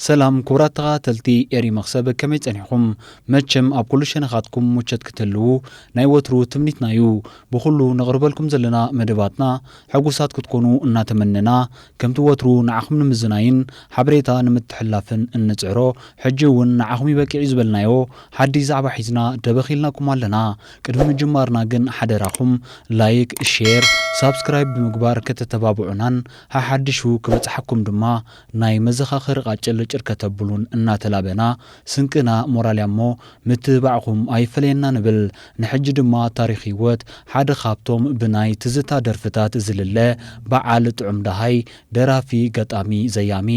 سلام كوراتغا تلتي إيري مخسب كمي تنحكم مجم أب كل شنخاتكم مجد كتلو نايوترو تمنيت نايو بخلو نغربلكم زلنا مدباتنا حقوسات كتكونو ناتمننا كم توترو نعخم نمزناين حبريتا نمتحلافن النتعرو حجيون نعخمي باكي عزبلنايو حدي زعبا حيزنا دبخيلناكم علنا كدوم جمارنا جن حدراخم لايك شير سابسكرايب بمقبار كتتبابعنان حدشو كبتحكم دما ناي مزخاخر قاچل ጭርከተብሉን እናተላበና ስንቅና ሞራልያሞ ምትባዕኹም አይፈለየና ንብል ንሕጂ ድማ ታሪኽ ህይወት ሓደ ካብቶም ብናይ ትዝታ ደርፍታት ዝልለ በዓል ጥዑም ዳሃይ ደራፊ ገጣሚ ዘያሚ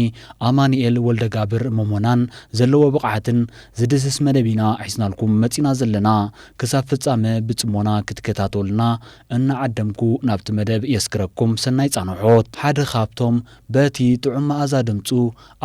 አማኒኤል ወልደጋብር መሞናን ዘለዎ ብቕዓትን ዝድስስ መደቢና ሒስናልኩም መጺና ዘለና ክሳብ ፍጻመ ብጽሞና ክትከታተሉና እናዓደምኩ ናብቲ መደብ የስክረኩም ሰናይ ጻንሖት ሓደ ካብቶም በቲ ጥዑም መኣዛ ድምጹ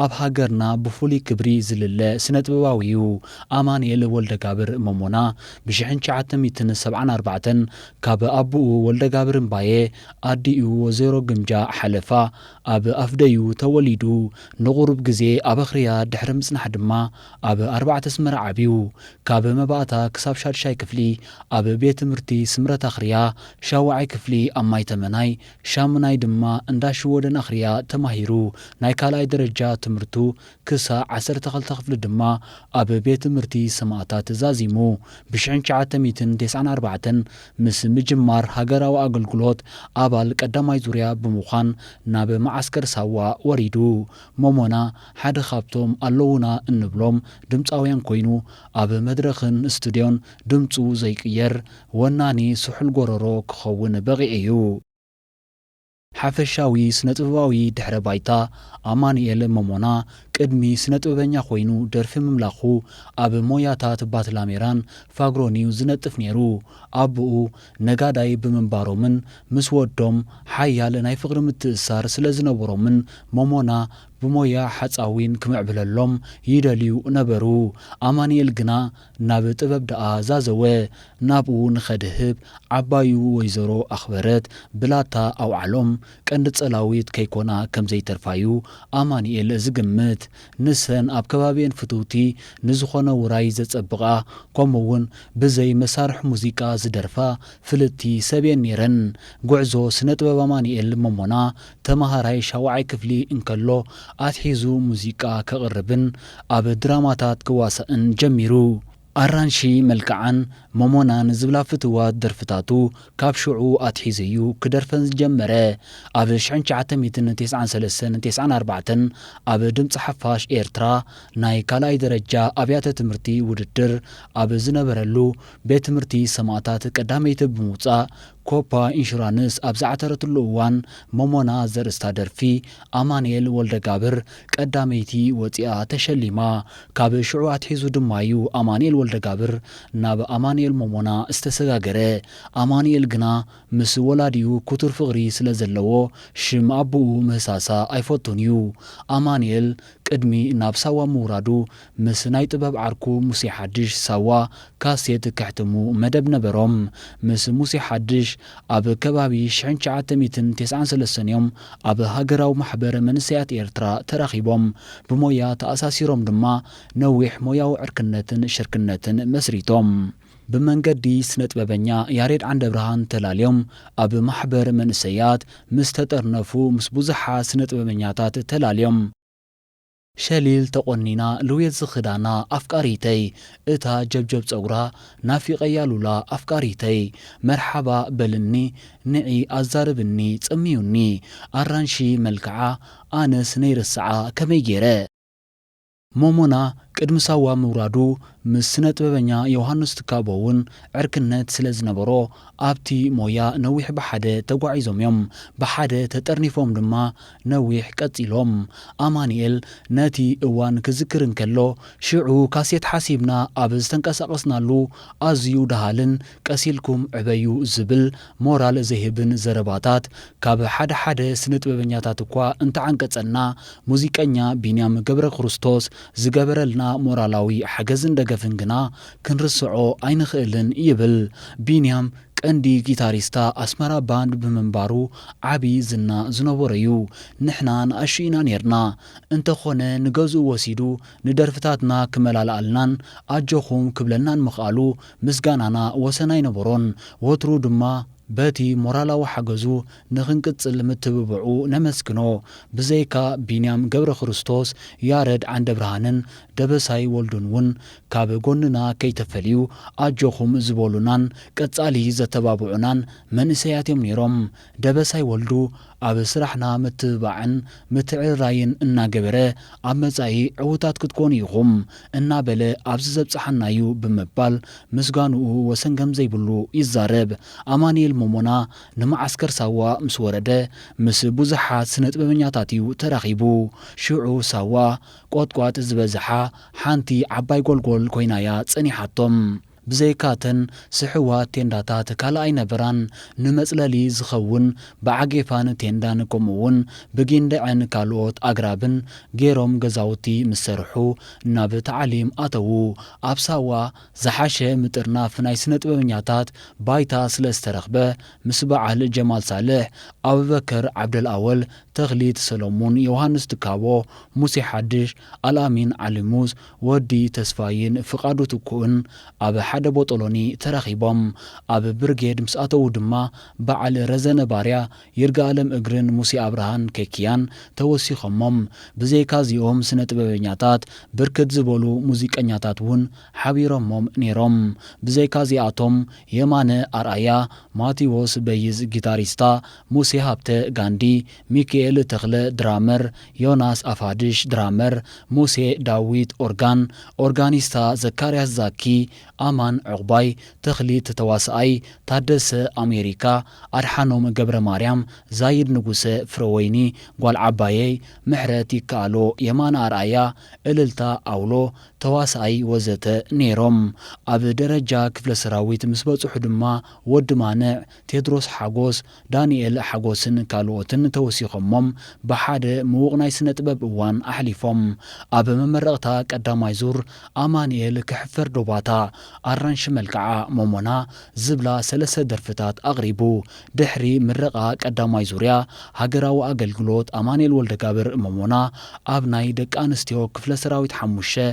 ኣብ ሃገርና بفولي كبري زلله سنة بواويو آمانيل والدقابر ممونا بشحن شعاتم يتنسبعان أربعتن كاب أبو والدقابر مبايه أديو وزيرو جمجا حلفا أب أفديو توليدو نغرب جزي أبخريا دحرم سنحدما أب 4 سمر عبيو كاب مباتا كساب شاد شاي كفلي أب بيت مرتي سمرة أخريا شاوعي كفلي أماي تمناي شامناي دما انداشو ودن أخريا تماهيرو نايكالاي درجة تمرتو كسا 12 خفل دما أب بيت مرتي سماعتات زازيمو بشعن شعاتميتن 94 مس مجمار هاجرا وأقلقلوت أبال قداماي زوريا بمخان ناب معسكر سوا وريدو مومونا حد خابتوم اللونا النبلوم دمتاوين كوينو أب مدرخن استوديون دمتو زيكير وناني سحل قرورو كخون بغيئيو حفشاوي سنتبواوي دحر بايتا آمانيل ممونا قدمي سنتببنيا خوينو درف مملاخو أب موياتات باتلاميران فاغرونيو زنتف نيرو أبو نقاداي بمنبارو من مسودوم حيال ناي فقر متأسار سلزنبورو من ممونا بمويا حصاوين كمعبللوم يدليو نبرو آمانيل جنا نابت ببدأ زازوه نابو نخدهب عبايو ويزرو أخبرت بلاتا أو علوم كندت صلاويت كيكونا كم زي ترفايو آمانيل زقمت نسن أب كبابين فتوتي نزخونا وراي زتصبغا كومون بزي مسارح موزيكا زدرفا فلتي سبين نيرن قعزو سنت بابامانيل ممونا تمهاراي شاوعي كفلي انكالو أتحيزو موزيكا كغربن أب دراماتات كواسئن جميرو أرانشي ملكعان ممونا نزبلا فتوات درفتاتو كابشعو أتحيزيو كدرفن جمره أب شعن شعتميتن 93 أب دمت حفاش إيرترا ناي كالاي درجة أبيات تمرتي وددر أب زنبرلو بيت تمرتي سماعتات قداميت بموصا كوبا إنشورانس أبزعترت اللوان ممونا زر استادرفي آمانيل والدقابر قداميتي وطيا تشليما كاب شعوات حيزو دمايو آمانيل والدقابر ناب آمانيل ممونا استسغاقره آمانيل جنا مس ولاديو كتر فغري سلزلو شم أبو مساسا أيفوتونيو آمانيل قدمي ناب سوا مورادو مس نايت باب عركو موسي حدش سوا كاسيت كحتمو مدب نبروم مس موسي حدش أب كبابي شعن شعاتميتن 93 يوم أب هاجراو محبر منسيات إيرترا تراخيبهم بمويا تأساسيروم دما نويح موياو عركنتن شركنتن مسريتوم بمنقدي سنت ببنيا ياريد عند برهان تلاليوم أب محبر منسيات مستترنفو مسبوزحا سنت ببنياتات تلاليوم شليل تقنينا لويت زخدانا أفكاريتي إتا جبجب صغرا نافي غيالولا أفكاريتي مرحبا بلني نعي أزاربني تسميوني أرانشي ملكعا آنس نير الساعة كميجيري مومونا قدم سوا مورادو مسنت ببنيا يوهانس تكابوون عركنت سلز نبرو آبتي مويا نويح بحادة تقوعيزوم يوم بحادة تترنفوم دما نويح كتيلوم آمانيل ناتي اوان كذكرن كالو شعو كاسيت حاسيبنا آبز تنكساقسنا لو آزيو دهالن كاسيلكم عبايو زبل مورال زهبن زرباتات كاب حادة سنت ببنيا تاتقوا انت عنكتسنا موزيكانيا بينيام قبر خرستوس زقبرلنا مورالاوي حجزن دقفنجنا كنرسعو أين خيلن يبل بينيام ቀንዲ ጊታሪስታ ኣስመራ ባንድ ብምንባሩ ዓብዪ ዝና ዝነበሮ እዩ። ንሕና ንኣሽኢና ነርና እንተኾነ ንገዝኡ ወሲዱ ንደርፍታትና ክመላልኣልናን ኣጆኹም ክብለናን ምኽኣሉ ምስጋናና ወሰን ኣይነበሮን። ወትሩ ድማ በቲ ሞራላዊ ሓገዙ ንኽንቅጽል ምትብብዑ ነመስግኖ። ብዘይካ ቢንያም ገብረ ክርስቶስ ያረድ ዓንደ ብርሃንን ደበሳይ ወልዱን እውን ካብ ጎንና ከይተፈልዩ ኣጆኹም ዝበሉናን ቀጻሊ ዘተባብዑናን መንእሰያት እዮም ነይሮም። ደበሳይ ወልዱ ኣብ ስራሕና ምትብባዕን ምትዕርራይን እናገበረ ኣብ መጻኢ ዕዉታት ክትኮኑ ኢኹም እናበለ ኣብዚ ዘብፅሓናዩ ብምባል ምስጋንኡ ወሰን ከም ዘይብሉ ይዛረብ። ኣማኒኤል ሞሞና ንማዓስከር ሳዋ ምስ ወረደ ምስ ብዙሓት ስነ ጥበበኛታት እዩ ተራኺቡ። ሽዑ ሳዋ ቆጥቋጥ ዝበዝሓ ሓንቲ ዓባይ ጎልጎል ኮይናያ ጸኒሓቶም። ብዘይካተን ስሕዋት ቴንዳታት ካልኣይ ነበራን ንመጽለሊ ዝኸውን ብዓጌፋን ቴንዳን ከምኡውን ብጊንድዕን ካልኦት ኣግራብን ገይሮም ገዛውቲ ምስ ሰርሑ ናብ ተዓሊም ኣተዉ። ኣብ ሳዋ ዝሓሸ ምጥርናፍ ናይ ስነ ጥበበኛታት ባይታ ስለ ዝተረኽበ ምስ በዓል ጀማል ሳልሕ፣ ኣቡበከር ዓብደልኣወል፣ ተኽሊት ሰሎሙን፣ ዮሃንስ ትካቦ፣ ሙሴ ሓድሽ፣ ኣልኣሚን ዓሊሙዝ፣ ወዲ ተስፋይን ፍቓዱ ትኩእን ኣብ ሓደ ቦጠሎኒ ተረኺቦም። ኣብ ብርጌድ ምስ ኣተዉ ድማ በዓል ረዘነ ባርያ፣ ይርጋለም እግርን፣ ሙሴ ኣብርሃን ኬክያን ተወሲኾሞም። ብዘይካ እዚኦም ስነ ጥበበኛታት ብርክት ዝበሉ ሙዚቀኛታት እውን ሓቢሮሞም ነይሮም። ብዘይካ እዚኣቶም የማነ ኣርኣያ፣ ማቴዎስ በይዝ ጊታሪስታ፣ ሙሴ ሃብተ ጋንዲ፣ ሚካኤል ተኽለ ድራመር፣ ዮናስ ኣፋድሽ ድራመር፣ ሙሴ ዳዊት ኦርጋን፣ ኦርጋኒስታ ዘካርያስ ዛኪ፣ ኣማን ዕቑባይ፣ ተኽሊት ተዋስኣይ፣ ታደሰ ኣሜሪካ፣ ኣድሓኖም ገብረ ማርያም፣ ዛይድ ንጉሰ ፍረወይኒ፣ ጓል ዓባየይ፣ ምሕረት ይከኣሎ፣ የማነ ኣርኣያ፣ እልልታ ኣውሎ ተዋስኣይ ወዘተ ነይሮም። ኣብ ደረጃ ክፍለ ሰራዊት ምስ በጽሑ ድማ ወዲ ማንዕ፣ ቴድሮስ ሓጎስ፣ ዳንኤል ሓጎስን ካልኦትን ተወሲኾሞም ብሓደ ምዉቕ ናይ ስነ ጥበብ እዋን ኣሕሊፎም። ኣብ መመረቕታ ቀዳማይ ዙር ኣማኒኤል ክሕፈር ዶባታ፣ ኣራንሺ መልክዓ ሞሞና ዝብላ 3 ደርፍታት ኣቕሪቡ። ድሕሪ ምረቓ ቀዳማይ ዙርያ ሃገራዊ ኣገልግሎት ኣማኒኤል ወልደጋብር ሞሞና ኣብ ናይ ደቂ ኣንስትዮ ክፍለ ሰራዊት 5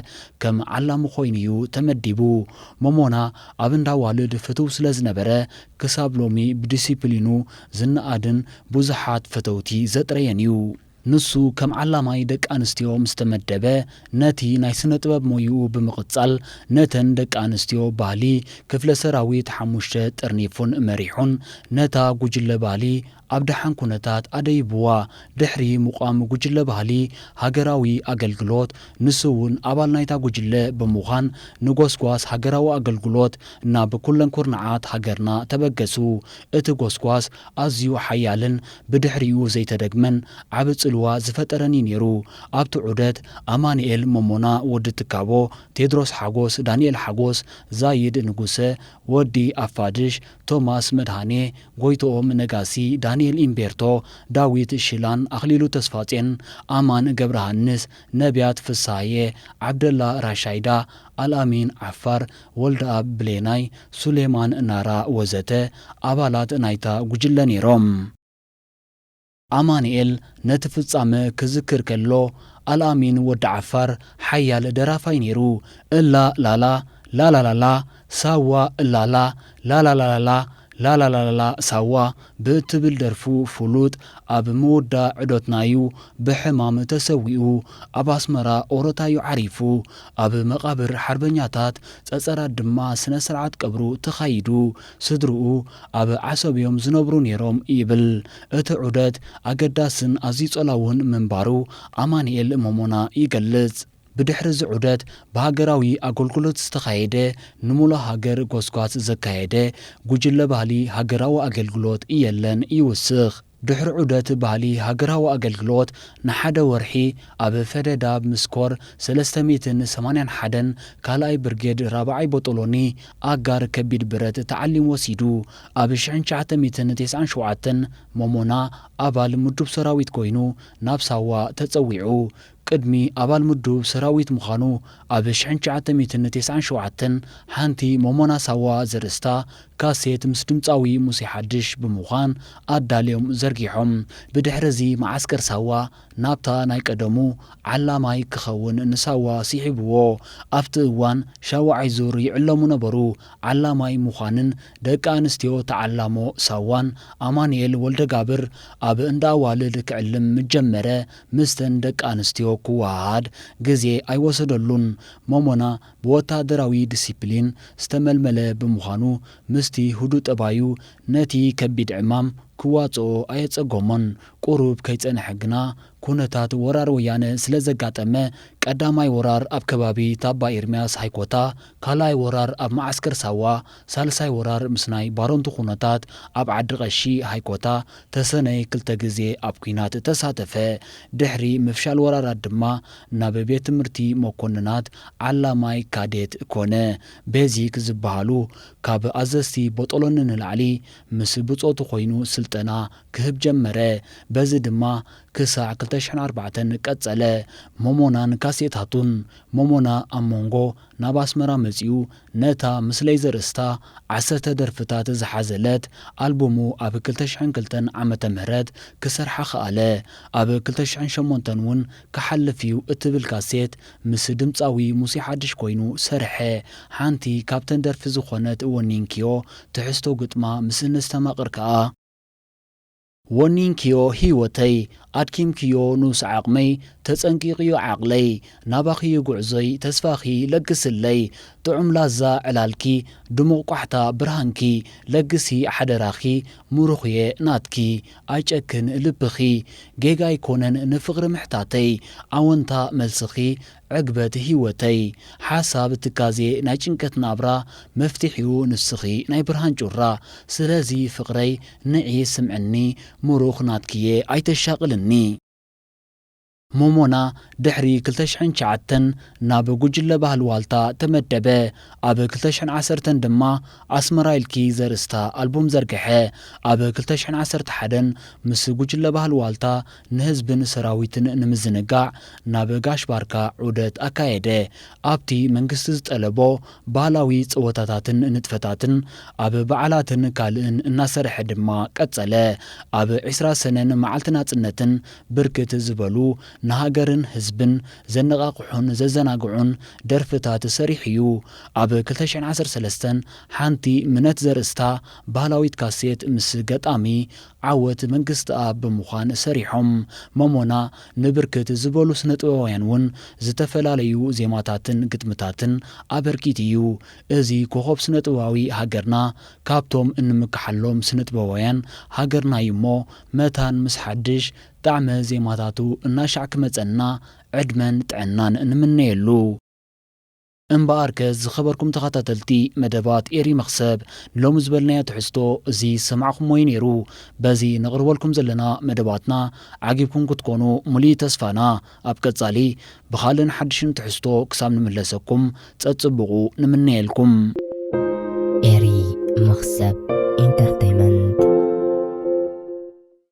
ከም ዓላሙ ኮይኑ እዩ ተመዲቡ። ሞሞና ኣብ እንዳዋልድ ፍትው ስለ ዝነበረ ክሳብ ሎሚ ብዲሲፕሊኑ ዝነኣድን ብዙሓት ፈተውቲ ዘጥረየን እዩ። ንሱ ከም ዓላማይ ደቂ ኣንስትዮ ምስ ተመደበ ነቲ ናይ ስነ ጥበብ ሞይኡ ብምቕጻል ነተን ደቂ ኣንስትዮ ባህሊ ክፍለ ሰራዊት 5 ጥርኒፉን መሪሑን ነታ ጉጅለ ባህሊ ኣብ ደሓን ኩነታት ኣደይብዋ። ድሕሪ ምቋም ጉጅለ ባህሊ ሃገራዊ ኣገልግሎት ንሱ እውን ኣባል ናይታ ጉጅለ ብምዃን ንጎስጓስ ሃገራዊ ኣገልግሎት ናብ ኩለን ኩርናዓት ሃገርና ተበገሱ። እቲ ጎስጓስ ኣዝዩ ሓያልን ብድሕሪኡ ዘይተደግመን ዓብ ጽልዋ ዝፈጠረኒ ነይሩ። ኣብቲ ዑደት ኣማኒኤል ሞሞና ወዲ ትካቦ፣ ቴድሮስ ሓጎስ፣ ዳንኤል ሓጎስ፣ ዛይድ ንጉሰ፣ ወዲ ኣፋድሽ፣ ቶማስ መድሃኔ፣ ጎይቶኦም ነጋሲ፣ ዳንኤል ኢምቤርቶ፣ ዳዊት ሽላን፣ ኣኽሊሉ ተስፋጼን፣ ኣማን ገብረሃንስ፣ ነቢያት ፍሳየ፣ ዓብደላ ራሻይዳ፣ ኣልኣሚን ዓፋር፣ ወልደኣብ ብሌናይ፣ ሱሌማን ናራ ወዘተ ኣባላት ናይታ ጉጅለ ነይሮም። ኣማኒኤል ነቲ ፍጻመ ክዝክር ከሎ ኣልኣሚን ወዲ ዓፋር ሓያል ደራፋይ ነይሩ። እላ ላላ ላላላላ ሳዋ እላላ ላላላላ ላላላላ ሳዋ ብእትብል ደርፉ ፍሉጥ። ኣብ ምውዳእ ዕዶትናዩ ብሕማም ተሰዊኡ ኣብ ኣስመራ ኦሮታዩ ዓሪፉ። ኣብ መቓብር ሓርበኛታት ጸጸራት ድማ ስነ ስርዓት ቀብሩ ተኻይዱ። ስድርኡ ኣብ ዓሰብዮም ዝነብሩ ነይሮም ይብል። እቲ ዑደት ኣገዳስን ኣዝዩ ጸላውን ምንባሩ ኣማኒኤል ሞሞና ይገልጽ። ብድሕሪ እዚ ዑደት ብሃገራዊ ኣገልግሎት ዝተኻየደ ንሙሉእ ሃገር ጎስጓስ ዘካየደ ጉጅለ ባህሊ ሃገራዊ ኣገልግሎት እየለን ይውስኽ። ድሕሪ ዑደት ባህሊ ሃገራዊ ኣገልግሎት ንሓደ ወርሒ ኣብ ፈደዳብ ምስኮር 381 ካልኣይ ብርጌድ 4ይ ቦጠሎኒ ኣጋር ከቢድ ብረት ተዓሊም ወሲዱ። ኣብ 1997 ሞሞና ኣባል ምዱብ ሰራዊት ኮይኑ ናብ ሳዋ ተጸዊዑ። ቅድሚ ኣባል ምዱብ ሰራዊት ምዃኑ ኣብ 1997 ሓንቲ ሞሞና ሳዋ ዘርእስታ ካሴት ምስ ድምፃዊ ሙሴ ሓድሽ ብምዃን ኣዳልዮም ዘርጊሖም ብድሕረዚ ማዓስከር ሳዋ ናብታ ናይ ቀደሙ ዓላማይ ክኸውን ንሳዋ ሲሒብዎ ኣብቲ እዋን ሻውዓይ ዙር ይዕለሙ ነበሩ ዓላማይ ምዃንን ደቂ ኣንስትዮ ተዓላሞ ሳዋን ኣማንኤል ወልደጋብር ኣብ እንዳ ኣዋልድ ክዕልም ምጀመረ ምስተን ደቂ ኣንስትዮ ክወሃድ ግዜ ኣይወሰደሉን ሞሞና ብወታደራዊ ዲሲፕሊን ዝተመልመለ ብምዃኑ ምስቲ ህዱእ ጠባዩ ነቲ ከቢድ ዕማም ክዋፅኦ ኣየጸጎሞን ቁሩብ ከይጸንሐ ግና ኩነታት ወራር ወያነ ስለ ዘጋጠመ ቀዳማይ ወራር ኣብ ከባቢ ታባ ኤርምያስ ሃይኮታ ካልኣይ ወራር ኣብ ማዓስከር ሳዋ ሳልሳይ ወራር ምስ ናይ ባሮንቱ ኩነታት ኣብ ዓዲ ቀሺ ሃይኮታ ተሰነይ 2 ግዜ ኣብ ኩናት ተሳተፈ ድሕሪ ምፍሻል ወራራት ድማ ናብ ቤት ትምህርቲ መኮንናት ዓላማይ ካዴት ኮነ ቤዚክ ዝበሃሉ ካብ ኣዘስቲ ቦጠሎን ንላዕሊ ምስ ብጾቱ ኮይኑ ስልጠና ክህብ ጀመረ በዚ ድማ ክሳዕ 2004 ቀጸለ ሞሞናን ካሴታቱን ሞሞና ኣብ መንጎ ናብ ኣስመራ መጺኡ ነታ ምስለይ ዘርእስታ 10 ደርፍታት ዝሓዘለት ኣልቡሙ ኣብ 2002 ዓመተ ምህረት ክሰርሓ ኸኣለ ኣብ 2008 እውን ክሓልፍ እዩ እትብል ካሴት ምስ ድምፃዊ ሙሴ ሓድሽ ኮይኑ ሰርሐ ሓንቲ ካብተን ደርፊ ዝኾነት ወኒንኪዮ ትሕዝቶ ግጥማ ምስ ንስተማቕር ከኣ ወኒንኪዮ ህይወተይ ኣድኪምክዮ ንውስ ዓቕመይ ተጸንቂቕዮ ዓቕለይ ናባኺዮ ጉዕዞይ ተስፋኺ ለግስለይ ጥዑም ላዛ ዕላልኪ ድሙቕ ቋሕታ ብርሃንኪ ለግሲ ሓደራኺ ሙሩኽየ ናትኪ ኣይጨክን ልብኺ ጌጋ ይኮነን ንፍቕሪ ምሕታተይ ኣወንታ መልስኺ ዕግበት ህይወተይ ሓሳብ ትካዜ ናይ ጭንቀት ናብራ መፍትሒኡ ንስኺ ናይ ብርሃን ጩራ ስለዚ ፍቕረይ ንዒ ስምዕኒ ሙሩኽ ናትክየ ኣይተሻቕልኒ ሞሞና ድሕሪ 2009 ናብ ጉጅለ ባህሊ ዋልታ ተመደበ ኣብ 2010 ድማ ኣስመራ ኢልኪ ዘርእስታ ኣልቡም ዘርግሐ ኣብ 2011 ምስ ጉጅለ ባህሊ ዋልታ ንህዝብን ሰራዊትን ንምዝንጋዕ ናብ ጋሽ ባርካ ዑደት ኣካየደ ኣብቲ መንግስቲ ዝጠለቦ ባህላዊ ፀወታታትን ንጥፈታትን ኣብ በዓላትን ካልእን እናሰርሐ ድማ ቀጸለ ኣብ 20 ሰነን መዓልቲ ናጽነትን ብርክት ዝበሉ ንሃገርን ህዝብን ዘነቃቅሑን ዘዘናግዑን ደርፍታት ሰሪሕ እዩ ኣብ 2013 ሓንቲ ምነት ዘርእስታ ባህላዊት ካሴት ምስ ገጣሚ ዓወት መንግስቲ ኣብ ብምዃን ሰሪሖም ሞሞና ንብርክት ዝበሉ ስነጥበባውያን እውን ዝተፈላለዩ ዜማታትን ግጥምታትን ኣበርኪት እዩ እዚ ኮኸብ ስነጥበባዊ ሃገርና ካብቶም እንምክሓሎም ስነጥበባውያን ሃገርና እሞ መታን ምስ ሓድሽ ጣዕመ ዜማታቱ እናሻዕ ክመፀና ዕድመን ጥዕናን እንምነየሉ እምበኣርከ ዝኸበርኩም ተኸታተልቲ መደባት ኤሪ መኽሰብ ሎሚ ዝበልናዮ ትሕዝቶ እዚ ሰማዕኹም ወይ ነይሩ በዚ ነቕርበልኩም ዘለና መደባትና ዓጊብኩም ክትኮኑ ሙሉእ ተስፋና ኣብ ቀጻሊ ብኻልእን ሓድሽን ትሕዝቶ ክሳብ ንምለሰኩም ፀፅብቑ ንምነየልኩም ኤሪ መኽሰብ ኢንተር